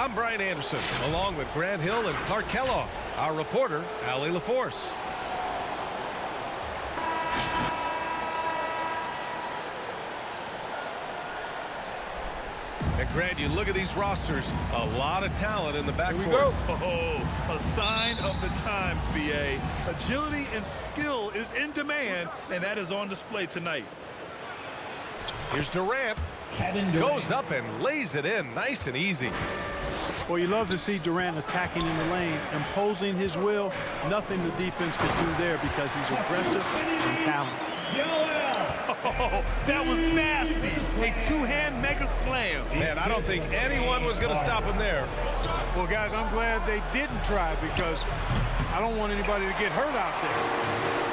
I'm Brian Anderson, along with Grant Hill and Clark Kellogg. Our reporter, Allie LaForce. And Grant, you look at these rosters, a lot of talent in the backcourt. Here we go. Oh, a sign of the times, B.A. Agility and skill is in demand, and that is on display tonight. Here's Durant. Goes up and lays it in nice and easy. Well, you love to see Durant attacking in the lane, imposing his will. Nothing the defense could do there because he's aggressive and talented. Oh, that was nasty. A two-hand mega slam. Man, I don't think anyone was going to stop him there. Well, guys, I'm glad they didn't try because I don't want anybody to get hurt out there.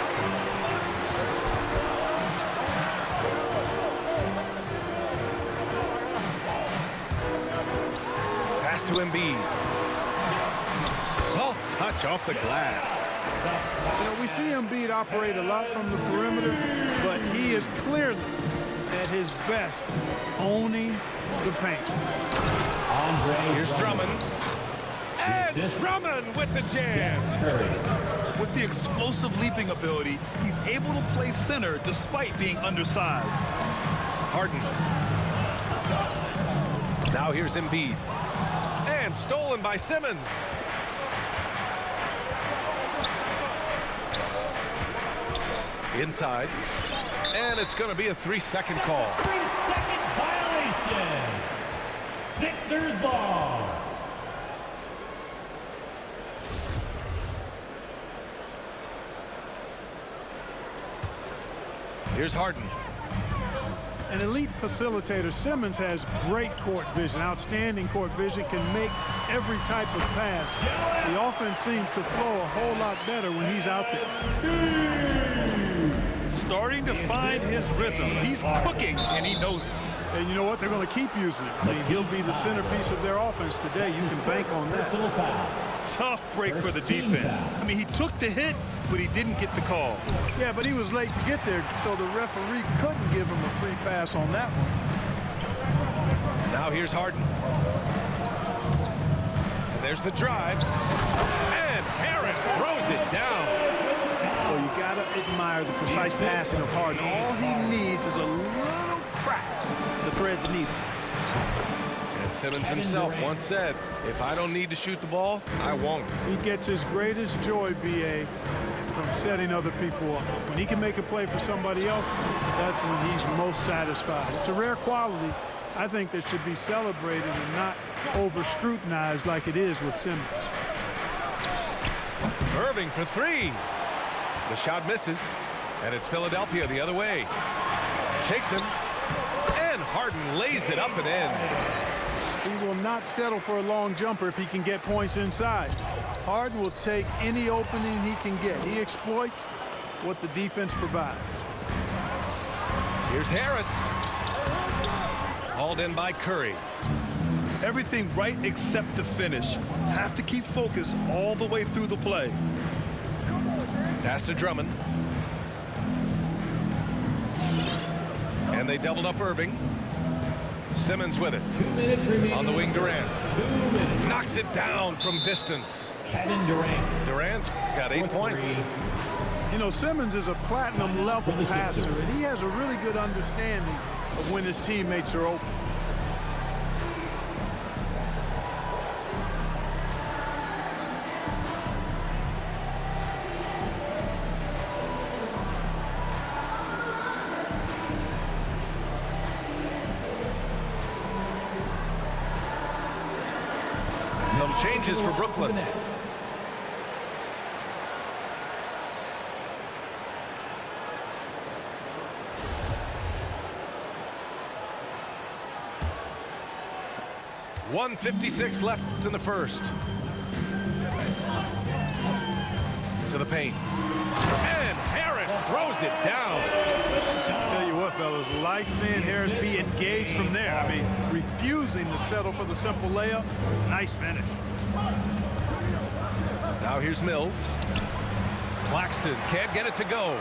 Pass to Embiid. Soft touch off the glass. You know, we see Embiid operate a lot from the perimeter, but he is clearly at his best owning the paint. Here's Drummond. And Drummond with the jam. With the explosive leaping ability, he's able to play center despite being undersized. Harden. Now here's Embiid. And stolen by Simmons. Inside. And it's going to be a 3-second call. 3-second violation. Sixers ball. Here's Harden. An elite facilitator, Simmons has great court vision, outstanding court vision, can make every type of pass. The offense seems to flow a whole lot better when he's out there. Starting to find his rhythm. He's cooking, and he knows it. And you know what? They're going to keep using him. I mean, he'll be the centerpiece of their offense today. You can bank on that. Tough break for the defense. I mean, he took the hit, but he didn't get the call. Yeah, but he was late to get there, so the referee couldn't give him a free pass on that one. Now here's Harden. And there's the drive. And Harris throws it down. Well, you got to admire the precise passing of Harden. All he needs is a little crack to thread the needle. And Simmons himself once said, if I don't need to shoot the ball, I won't. He gets his greatest joy, B.A., from setting other people up. When he can make a play for somebody else, that's when he's most satisfied. It's a rare quality, I think, that should be celebrated and not over-scrutinized like it is with Simmons. Irving for three. The shot misses, and it's Philadelphia the other way. Shakes him, and Harden lays it up and in. He will not settle for a long jumper if he can get points inside. Harden will take any opening he can get. He exploits what the defense provides. Here's Harris. Hauled in by Curry. Everything right except the finish. Have to keep focused all the way through the play. Pass to Drummond. And they doubled up Irving. Simmons with it. 2 minutes remaining. On the wing, Durant. 2 minutes. Knocks it down from distance. Kevin Durant. Durant's got 8 points. You know, Simmons is a platinum-level passer, and he has a really good understanding of when his teammates are open. Some changes for Brooklyn. .156 left in the first. To the paint. And Harris throws it down. I'll tell you what, fellas, like seeing Harris be engaged from there. I mean, refusing to settle for the simple layup. Nice finish. Now here's Mills. Claxton can't get it to go.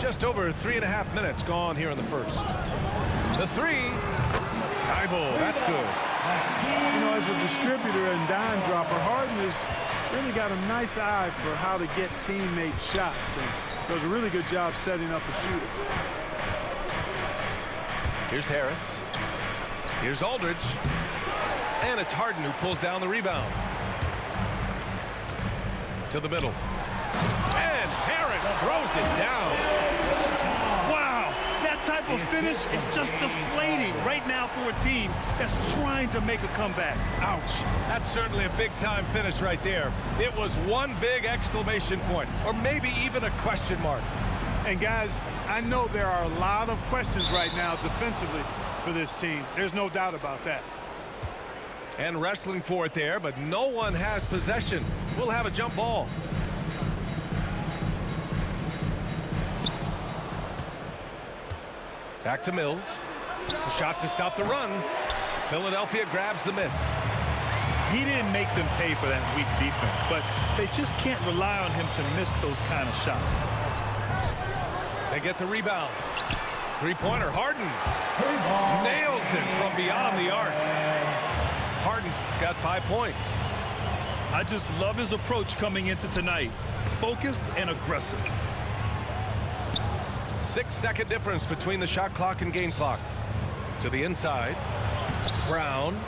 Just over 3.5 minutes gone here in the first. The three. Thibault, that's good. You know, as a distributor and dime dropper, Harden has really got a nice eye for how to get teammate shots and does a really good job setting up a shooter. Here's Harris. Here's Aldridge. And it's Harden who pulls down the rebound. To the middle. And Harris throws it down. Wow, that type of finish is just deflating right now for a team that's trying to make a comeback. Ouch. That's certainly a big-time finish right there. It was one big exclamation point, or maybe even a question mark. And guys, I know there are a lot of questions right now defensively for this team. There's no doubt about that. And wrestling for it there, but no one has possession. We'll have a jump ball. Back to Mills. A shot to stop the run. Philadelphia grabs the miss. He didn't make them pay for that weak defense, but they just can't rely on him to miss those kind of shots. They get the rebound. Three-pointer, Harden. Nails it from beyond the arc. Harden's got 5 points. I just love his approach coming into tonight. Focused and aggressive. 6-second difference between the shot clock and game clock. To the inside. Brown.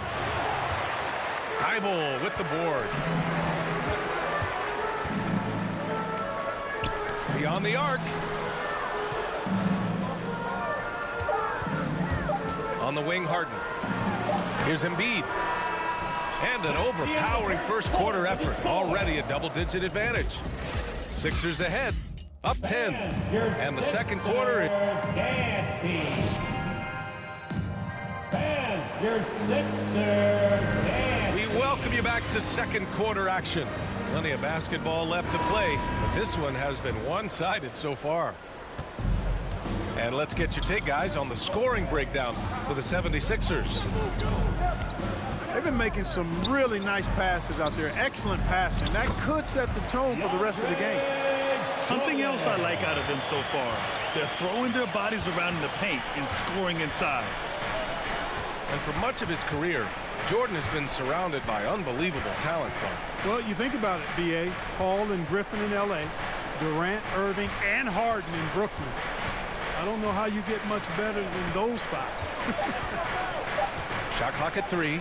Thibault with the board. Beyond the arc. On the wing, Harden. Here's Embiid. And an overpowering first-quarter effort. Already a double-digit advantage. Sixers ahead. Up 10. And the second quarter. Your Sixers. We welcome you back to second quarter action. Plenty of basketball left to play, but this one has been one-sided so far. And let's get your take, guys, on the scoring breakdown for the 76ers. They've been making some really nice passes out there. Excellent passing. That could set the tone for the rest of the game. Something else I like out of them so far. They're throwing their bodies around in the paint and scoring inside. And for much of his career, Jordan has been surrounded by unbelievable talent. Well, you think about it, B.A. Paul and Griffin in L.A., Durant, Irving, and Harden in Brooklyn. I don't know how you get much better than those five. Shot clock at 3.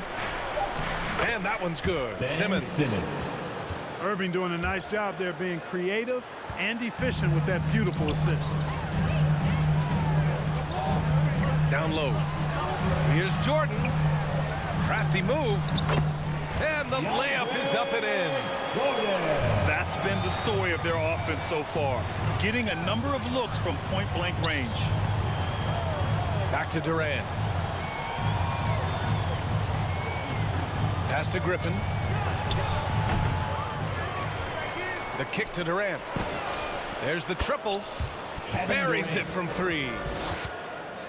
And that one's good. Simmons. Irving doing a nice job there being creative and efficient with that beautiful assist. Down low. Here's Jordan. Crafty move. And the layup is up and in. That's been the story of their offense so far. Getting a number of looks from point-blank range. Back to Durant. Pass to Griffin. The kick to Durant. There's the triple. Buries it from 3.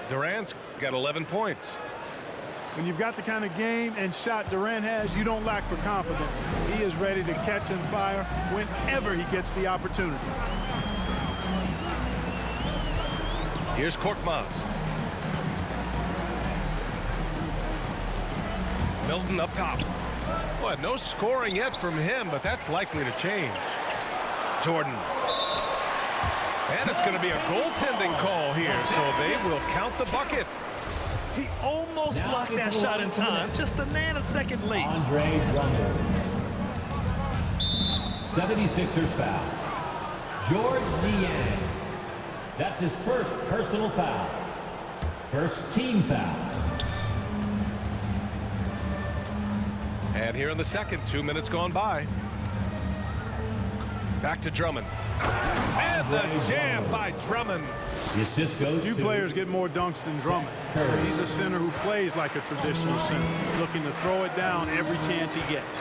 Durant's got 11 points. When you've got the kind of game and shot Durant has, you don't lack for confidence. He is ready to catch and fire whenever he gets the opportunity. Here's Korkmaz. Milton up top. Well, no scoring yet from him, but that's likely to change. Jordan. And it's going to be a goaltending call here, so they will count the bucket. He almost blocked that shot in time, just a nanosecond late. Andre Drummond. 76ers foul. George Niang. That's his first personal foul. First team foul. And here in the second, 2 minutes gone by. Back to Drummond. And the jam by Drummond. The assist goes Few to players get more dunks than Drummond. He's a center who plays like a traditional center, looking to throw it down every chance he gets.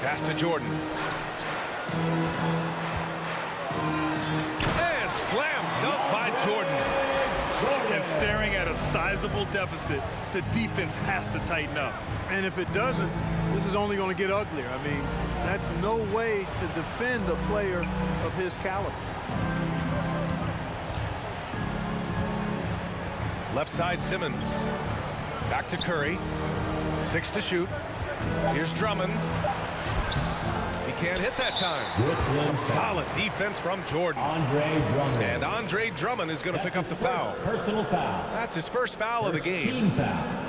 Pass to Jordan. And slam dunk by Jordan. And staring at a sizable deficit, the defense has to tighten up. And if it doesn't, this is only going to get uglier. I mean, that's no way to defend a player of his caliber. Left side, Simmons. Back to Curry. 6 to shoot. Here's Drummond. He can't hit that time. Some solid defense from Jordan. Andre Drummond. And Andre Drummond is going to pick up the foul. Personal foul. That's his first foul of the game. Team foul.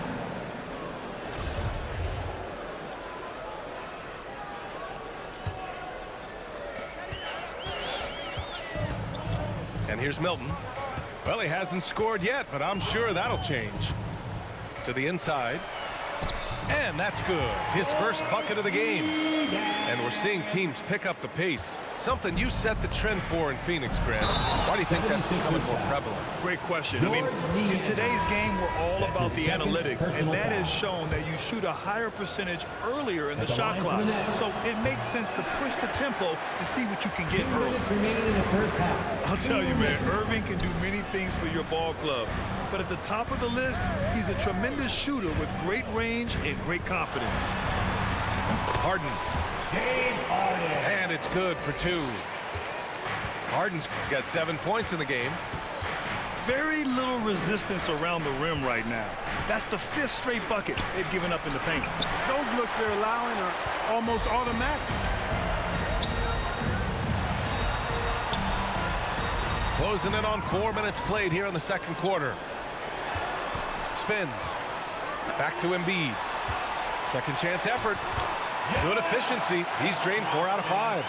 And here's Milton. Well, he hasn't scored yet, but I'm sure that'll change. To the inside. And that's good. His first bucket of the game. And we're seeing teams pick up the pace. Something you set the trend for in Phoenix, Grant. Why do you think that's becoming more prevalent? Great question. I mean, in today's game, we're all about the analytics, and that has shown that you shoot a higher percentage earlier in the shot clock. So it makes sense to push the tempo and see what you can get early. Remaining in the first half. I'll tell you, man, Irving can do many things for your ball club. But at the top of the list, he's a tremendous shooter with great range and great confidence. Harden. And it's good for 2. Harden's got 7 points in the game. Very little resistance around the rim right now. That's the 5th straight bucket they've given up in the paint. Those looks they're allowing are almost automatic. Closing in on 4 minutes played here in the second quarter. Spins. Back to Embiid. Second chance effort. Good efficiency. He's drained 4 out of 5.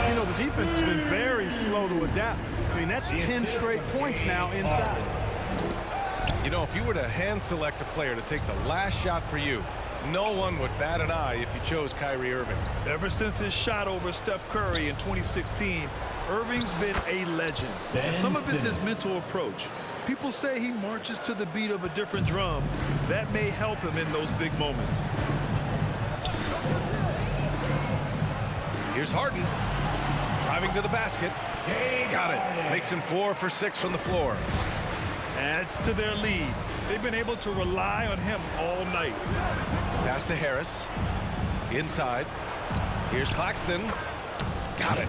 You know, the defense has been very slow to adapt. I mean, that's 10 straight points now inside. You know, if you were to hand select a player to take the last shot for you, no one would bat an eye if you chose Kyrie Irving. Ever since his shot over Steph Curry in 2016, Irving's been a legend. And some of it's his mental approach. People say he marches to the beat of a different drum. That may help him in those big moments. Here's Harden. Driving to the basket. Got it. Makes him 4 for 6 from the floor. Adds to their lead. They've been able to rely on him all night. Pass to Harris. Inside. Here's Claxton. Got it.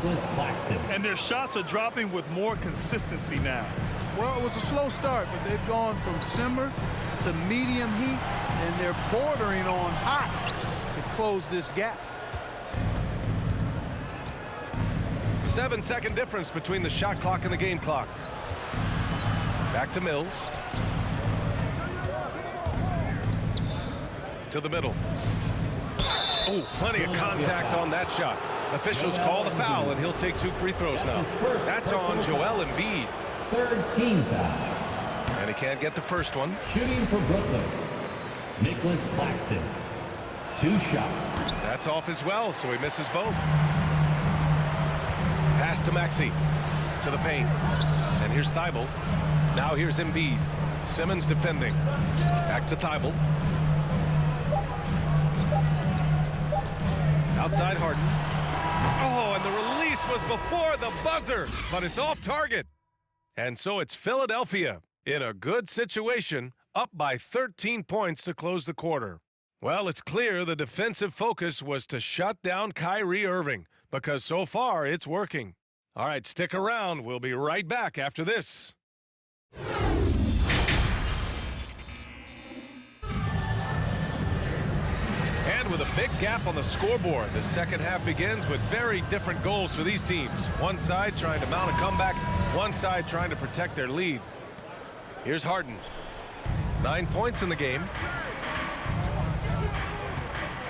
And their shots are dropping with more consistency now. Well, it was a slow start, but they've gone from simmer to medium heat, and they're bordering on hot to close this gap. 7-second difference between the shot clock and the game clock. Back to Mills. To the middle. Oh, plenty of contact on that shot. Officials call the foul, and he'll take 2 free throws now. That's on Joel Embiid. Third team foul. And he can't get the first one. Shooting for Brooklyn, Nicholas Claxton. 2 shots. That's off as well, so he misses both. Pass to Maxey. To the paint. And here's Thibault. Now here's Embiid. Simmons defending. Back to Thibault. Outside Harden. Oh, and the release was before the buzzer, but it's off target. And so it's Philadelphia in a good situation, up by 13 points to close the quarter. Well, it's clear the defensive focus was to shut down Kyrie Irving, because so far it's working. All right, stick around. We'll be right back after this. And with a big gap on the scoreboard, the second half begins with very different goals for these teams. One side trying to mount a comeback, one side trying to protect their lead. Here's Harden. 9 points in the game.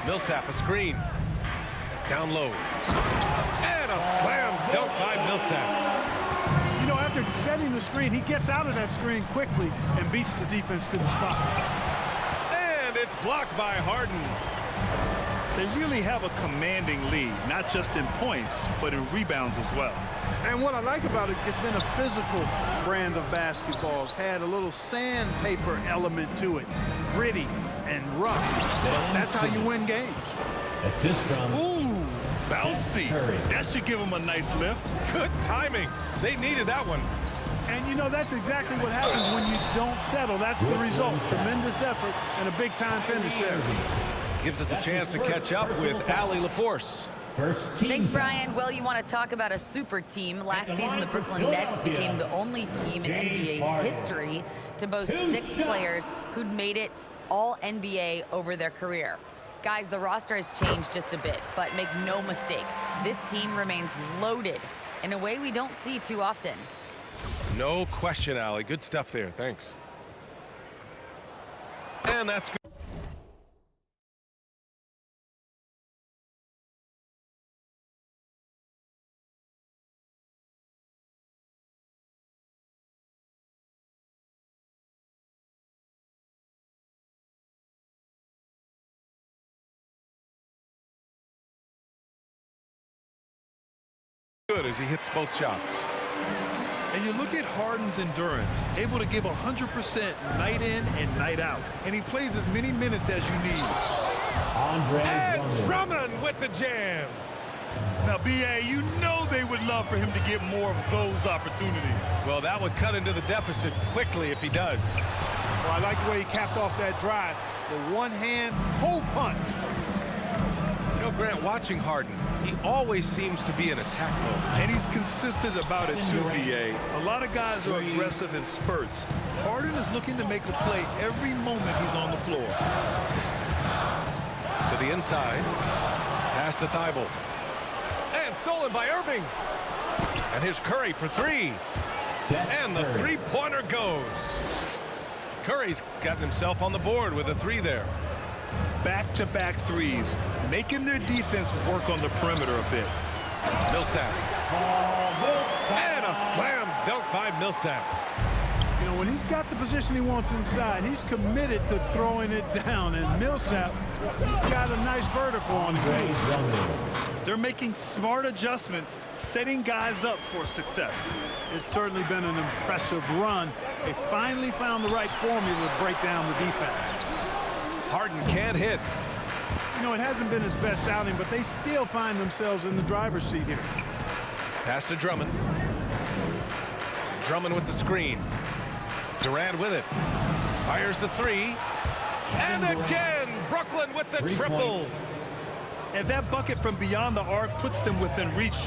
Millsap a screen. Down low. And a slam dunk by Millsap. You know, after setting the screen, he gets out of that screen quickly and beats the defense to the spot. And it's blocked by Harden. They really have a commanding lead, not just in points, but in rebounds as well. And what I like about it, it's been a physical brand of basketball. It's had a little sandpaper element to it. Gritty and rough. That's how you win games. Assist from Ooh, bouncy. Curry. That should give him a nice lift. Good timing. They needed that one. And, you know, that's exactly what happens when you don't settle. That's the result. Tremendous effort and a big-time finish there. Gives us a chance to catch up with Allie LaForce. First team Thanks, foul. Brian. Well, you want to talk about a super team. Last season, the Brooklyn Nets became the only team in NBA history to boast 6 players who'd made it all NBA over their career. Guys, the roster has changed just a bit, but make no mistake, this team remains loaded in a way we don't see too often. No question, Allie. Good stuff there. Thanks. And that's good. Good as he hits both shots. And you look at Harden's endurance, able to give 100% night in and night out. And he plays as many minutes as you need. Andre And Drummond with the jam. Now, B.A., you know they would love for him to get more of those opportunities. Well, that would cut into the deficit quickly if he does. Well, I like the way he capped off that drive. The one-hand pull punch. You know, Grant, watching Harden, he always seems to be in attack mode. And he's consistent about it too, B.A. A lot of guys are aggressive in spurts. Harden is looking to make a play every moment he's on the floor. To the inside. Pass to Thibault. And stolen by Irving. And here's Curry for 3. And the three-pointer goes. Curry's gotten himself on the board with a 3 there. Back-to-back threes, making their defense work on the perimeter a bit. Millsap. And a slam dunk by Millsap. You know, when he's got the position he wants inside, he's committed to throwing it down. And Millsap, he's got a nice vertical on him, too. They're making smart adjustments, setting guys up for success. It's certainly been an impressive run. They finally found the right formula to break down the defense. Harden can't hit. You know, it hasn't been his best outing, but they still find themselves in the driver's seat here. Pass to Drummond. Drummond with the screen. Durant with it. Fires the 3. And again, Brooklyn with the triple. And that bucket from beyond the arc puts them within reach.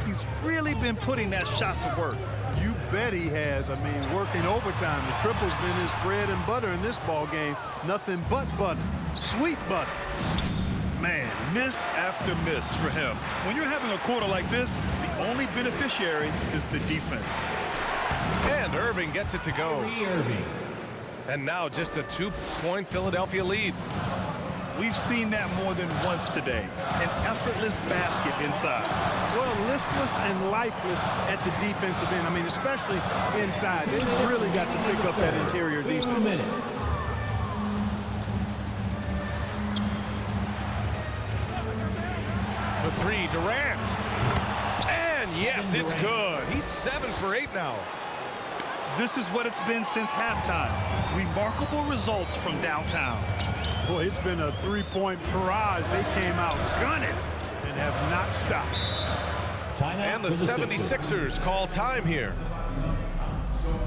He's really been putting that shot to work. You bet he has. I mean, working overtime. The triple's been his bread and butter in this ball game. Nothing but butter. Sweet butter. Man, miss after miss for him. When you're having a quarter like this, the only beneficiary is the defense. And Irving gets it to go. Irving. And now just a 2-point Philadelphia lead. We've seen that more than once today. An effortless basket inside. Well, listless and lifeless at the defensive end. I mean, especially inside. They really got to pick up that interior 2 defense. minutes. For 3, Durant. And yes, it's good. He's 7 for 8 now. This is what it's been since halftime. Remarkable results from downtown. Boy, it's been a three-point barrage. They came out gunning and have not stopped. Timeout And the for 76ers call time here.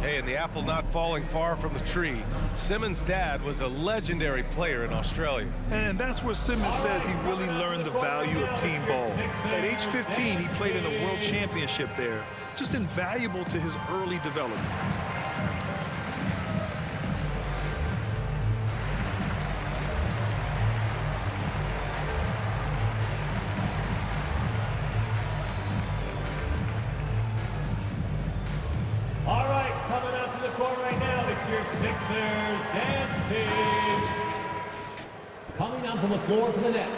Hey, and the apple not falling far from the tree. Simmons' dad was a legendary player in Australia. And that's where Simmons says he really learned the value of team ball. At age 15, he played in a world championship there. Just invaluable to his early development. All right, coming out to the court right now, it's your Sixers dance page. Coming out to the floor for the Nets.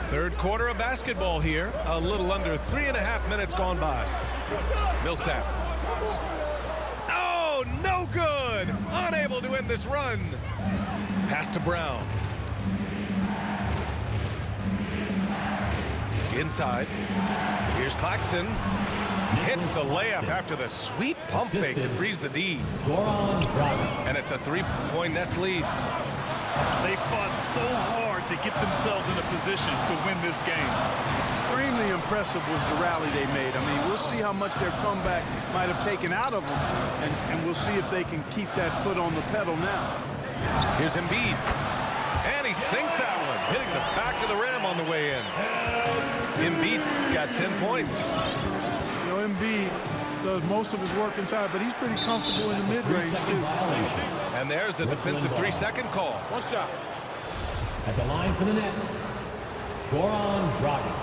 Third quarter of basketball here. A little under 3.5 minutes gone by. Millsap. Oh, no good. Unable to end this run. Pass to Brown. Inside. Here's Claxton. Hits the layup after the sweet pump fake to freeze the D. Goran Dragic. And it's a 3-point Nets lead. They fought so hard to get themselves in a position to win this game. Extremely impressive was the rally they made. I mean, we'll see how much their comeback might have taken out of them, and we'll see if they can keep that foot on the pedal now. Here's Embiid. And he sinks that one, hitting the back of the rim on the way in. Embiid's got 10 points. You know, Embiid does most of his work inside, but he's pretty comfortable in the mid-range, too. And there's a defensive 3-second call. One shot. At the line for the Nets, Goran Dragic.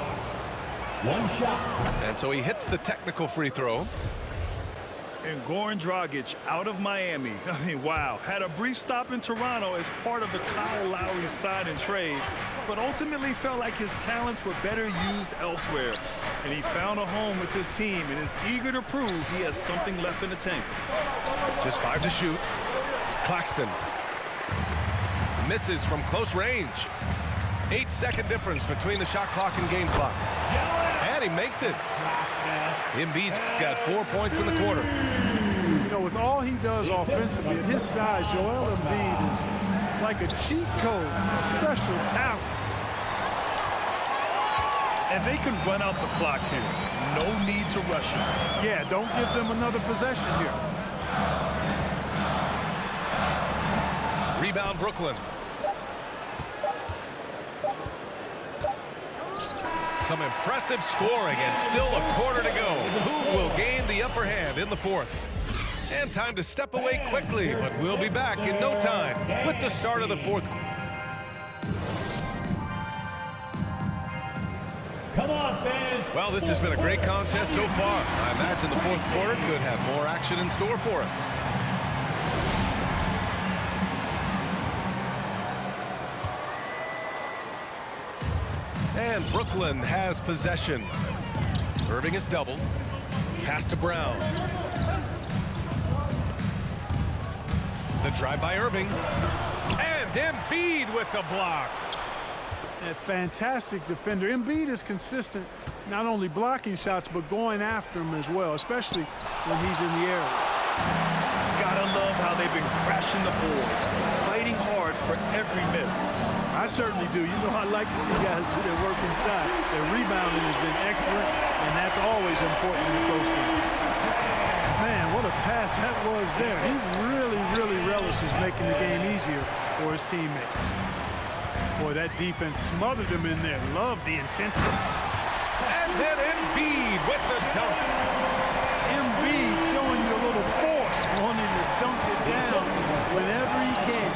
One shot. And so he hits the technical free throw. And Goran Dragic out of Miami. I mean, wow. Had a brief stop in Toronto as part of the Kyle Lowry sign and trade, but ultimately felt like his talents were better used elsewhere. And he found a home with his team and is eager to prove he has something left in the tank. Just 5 to shoot. Claxton misses from close range. 8-second difference between the shot clock and game clock. And he makes it. Embiid's got 4 points in the quarter. You know, with all he does offensively, at his size, Joel Embiid is like a cheat code, special talent. And they can run out the clock here. No need to rush him. Yeah, don't give them another possession here. Rebound Brooklyn. Some impressive scoring and still a quarter to go. Who will gain the upper hand in the fourth? And time to step away quickly, but we'll be back in no time with the start of the fourth. Come on, fans. Well, this has been a great contest so far. I imagine the fourth quarter could have more action in store for us. And Brooklyn has possession. Irving is doubled. Pass to Brown. The drive by Irving. And Embiid with the block. A fantastic defender. Embiid is consistent, not only blocking shots, but going after them as well, especially when he's in the area. Gotta love how they've been crashing the boards, fighting hard for every miss. I certainly do. You know, I like to see guys do their work inside. Their rebounding has been excellent, and that's always important in the post game. Man, what a pass that was there. He really relishes making the game easier for his teammates. Boy, that defense smothered him in there. Love the intensity. And then Embiid with the dunk. Embiid showing you a little force, wanting to dunk it down whenever he can.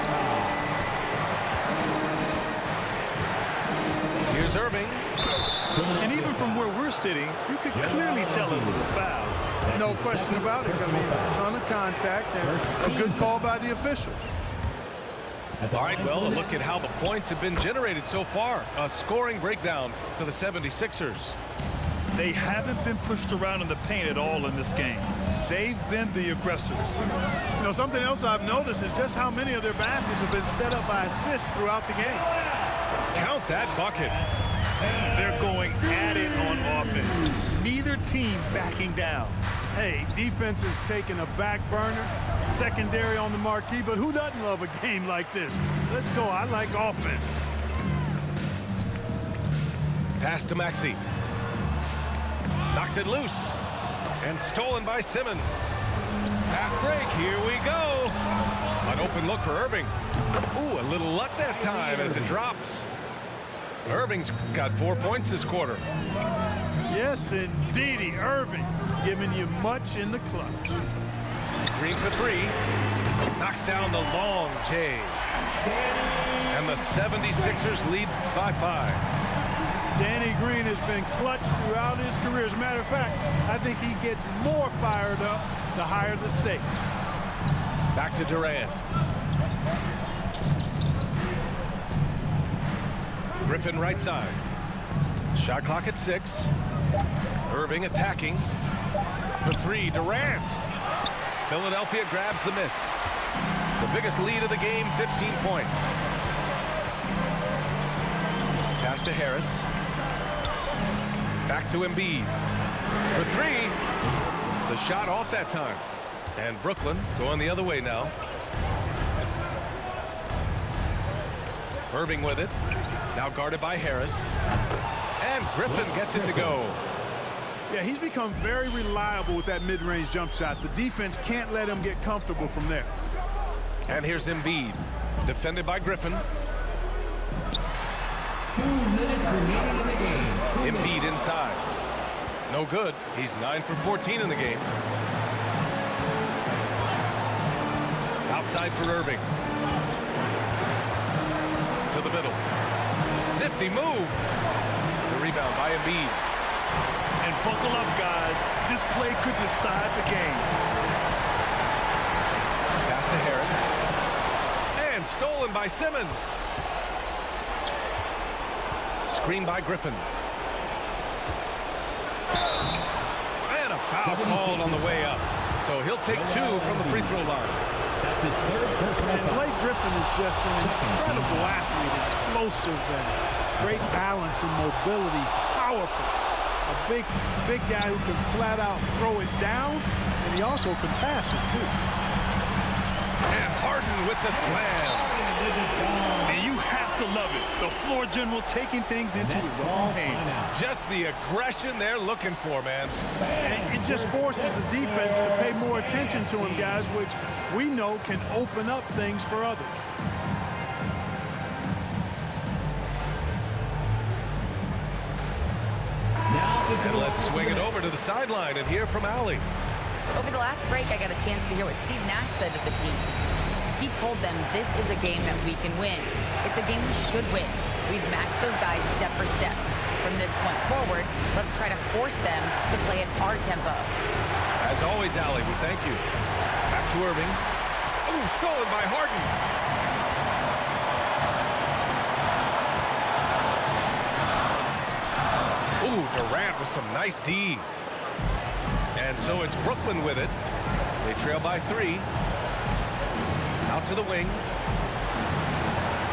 Here's Irving. And even from where we're sitting, you could clearly tell it was a foul. No question about it. I mean, a ton of contact and a good call by the officials. All right, well, a look at how the points have been generated so far. A scoring breakdown for the 76ers. They haven't been pushed around in the paint at all in this game. They've been the aggressors. You know, something else I've noticed is just how many of their baskets have been set up by assists throughout the game. Count that bucket. They're going at it on offense. Neither team backing down. Hey, defense is taking a back burner, secondary on the marquee, but who doesn't love a game like this? Let's go. I like offense. Pass to Maxey. Knocks it loose. And stolen by Simmons. Fast break. Here we go. An open look for Irving. Ooh, a little luck that time as it drops. Irving's got 4 points this quarter. Yes, indeedy. Irving giving you much in the clutch. Green for three. Knocks down the long J. And the 76ers lead by 5. Danny Green has been clutch throughout his career. As a matter of fact, I think he gets more fired up the higher the stakes. Back to Durant. Griffin right side. Shot clock at 6. Irving attacking. For 3, Durant. Philadelphia grabs the miss. The biggest lead of the game, 15 points. Pass to Harris. Back to Embiid. For 3. The shot off that time. And Brooklyn going the other way now. Irving with it. Now guarded by Harris. And Griffin gets it to go. Yeah, he's become very reliable with that mid-range jump shot. The defense can't let him get comfortable from there. And here's Embiid, defended by Griffin. 2 minutes remaining in the game. Embiid inside. No good. He's 9 for 14 in the game. Outside for Irving. To the middle. Nifty move. The rebound by Embiid. And buckle up, guys. This play could decide the game. Pass to Harris. And stolen by Simmons. Screen by Griffin. And a foul called on the way up. So he'll take 2 from the free throw line. That's his third personal And foul. Blake Griffin is just an incredible athlete, explosive, and great balance and mobility, powerful. A big guy who can flat out throw it down, and he also can pass it, too. And Harden with the slam. And you have to love it. The floor general taking things into his own hands. Just the aggression they're looking for, man. And it just forces the defense to pay more attention to him, guys, which we know can open up things for others. And let's swing it over to the sideline and hear from Allie. Over the last break, I got a chance to hear what Steve Nash said to the team. He told them this is a game that we can win. It's a game we should win. We've matched those guys step for step. From this point forward, let's try to force them to play at our tempo. As always, Allie, we thank you. Back to Irving. Ooh, stolen by Harden. Ooh, Durant with some nice D. And so it's Brooklyn with it. They trail by 3. Out to the wing.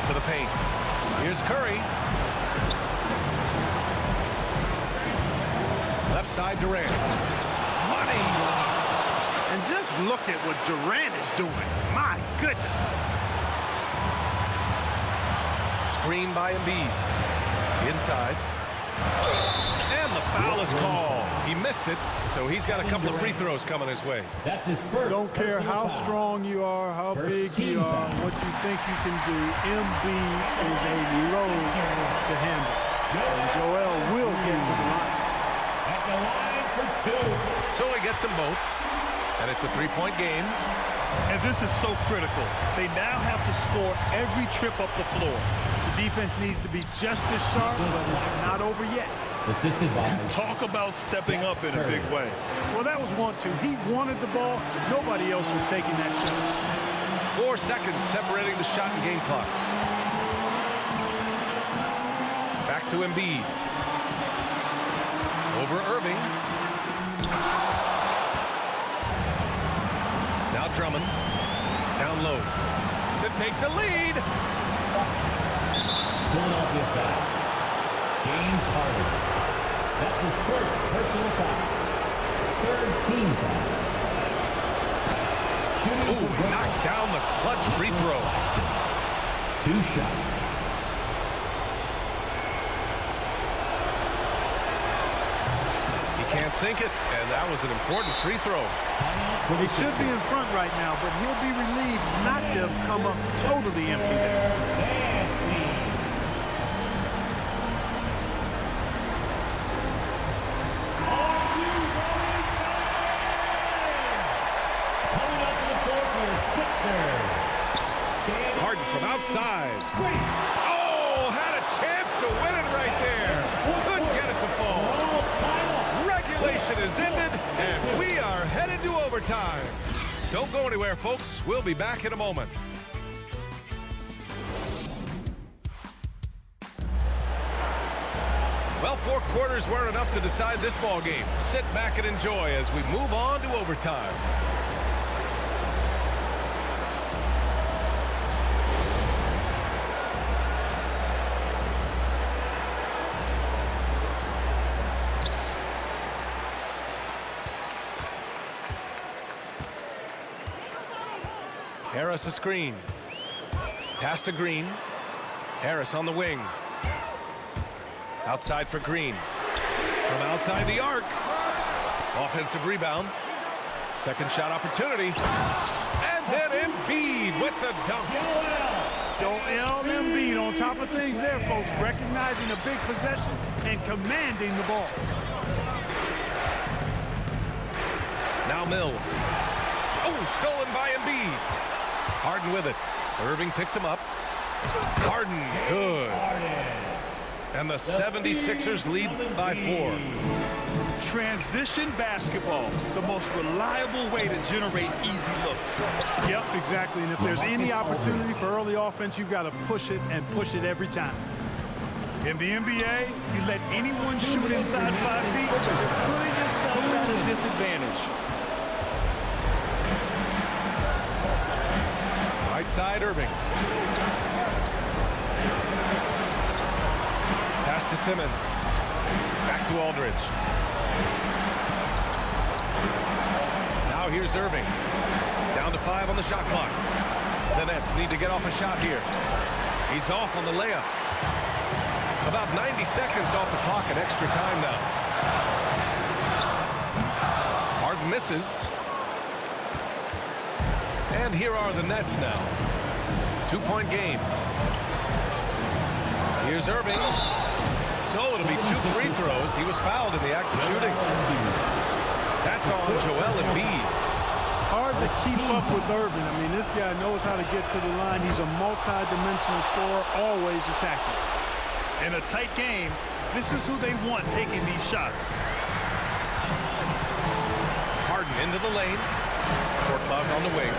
To the paint. Here's Curry. Left side, Durant. Money! And just look at what Durant is doing. My goodness. Screen by Embiid. Inside. And the foul is called. He missed it, so he's got a couple of free throws coming his way. That's his first. Don't care how strong you are, how big you are, what you think you can do. Embiid is a load to handle. And Joel will get to the line. At the line for 2. So he gets them both, and it's a 3-point game. And this is so critical. They now have to score every trip up the floor. The defense needs to be just as sharp, but it's not over yet. Assisted by Talk about stepping up in a big way. Well, that was want to. He wanted the ball. Nobody else was taking that shot. 4 seconds separating the shot and game clocks. Back to Embiid. Over Irving. Now Drummond. Down low. To take the lead. Philadelphia foul. James Harden. That's his first personal foul. Third team foul. Shooting Ooh, for Brooklyn. knocks down the clutch free throw. 2 shots. He can't sink it, and that was an important free throw. He should be in front right now, but he'll be relieved not to have come up totally empty there. Harden from outside. Oh, had a chance to win it right there. Couldn't get it to fall. Regulation is ended, and we are headed to overtime. Don't go anywhere, folks. We'll be back in a moment. Well, 4 quarters weren't enough to decide this ball game. Sit back and enjoy as we move on to overtime. Harris a screen. Pass to Green. Harris on the wing. Outside for Green. From outside the arc. Offensive rebound. Second shot opportunity. And then Embiid with the dunk. Joel Embiid on top of things there, folks. Recognizing a big possession and commanding the ball. Now Mills. Oh, stolen by Embiid. Harden with it. Irving picks him up. Harden, good. And the 76ers lead by 4. Transition basketball, the most reliable way to generate easy looks. Yep, exactly. And if there's any opportunity for early offense, you've got to push it and push it every time. In the NBA, you let anyone shoot inside 5 feet, you're putting yourself at a disadvantage. Right side, Irving. Pass to Simmons. Back to Aldridge. Now here's Irving. Down to 5 on the shot clock. The Nets need to get off a shot here. He's off on the layup. About 90 seconds off the clock and extra time now. Harden misses. And here are the Nets now. 2-point game. Here's Irving. So it'll be 2 free throws. He was fouled in the act of shooting. That's on Joel Embiid. Hard to keep up with Irving. I mean, this guy knows how to get to the line. He's a multi-dimensional scorer, always attacking. In a tight game, this is who they want taking these shots. Harden into the lane. Korkmaz on the wing.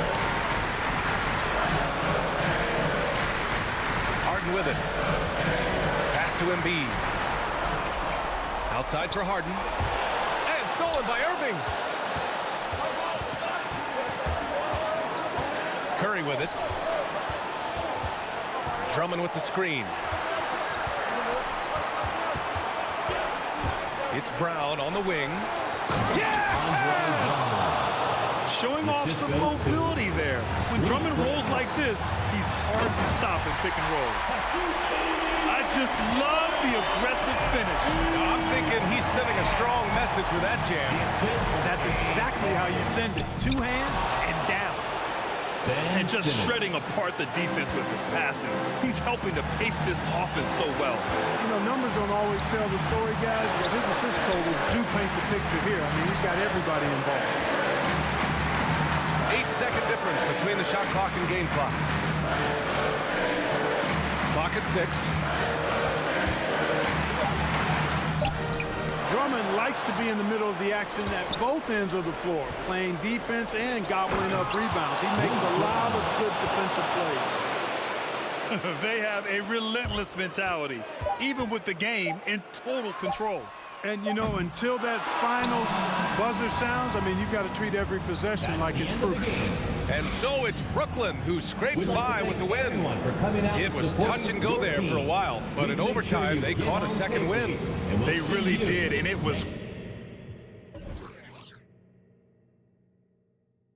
Harden with it. Pass to Embiid. Outside for Harden. And stolen by Irving. Curry with it. Drummond with the screen. It's Brown on the wing. Yeah! Showing off some mobility there. When Drummond rolls like this, he's hard to stop in pick and rolls. I just love the aggressive finish. I'm thinking he's sending a strong message with that jam. That's exactly how you send it. 2 hands and down. And just shredding apart the defense with his passing. He's helping to pace this offense so well. You know, numbers don't always tell the story, guys, but his assist totals do paint the picture here. I mean, he's got everybody involved. 8-second difference between the shot clock and game clock. Clock at 6. Drummond likes to be in the middle of the action at both ends of the floor, playing defense and gobbling up rebounds. He makes a lot of good defensive plays. They have a relentless mentality, even with the game in total control. And, you know, until that final buzzer sounds, I mean, you've got to treat every possession like it's crucial. And so it's Brooklyn who scrapes by with the win. It was touch and go there for a while, but in overtime, they caught a second win. They really did, and it was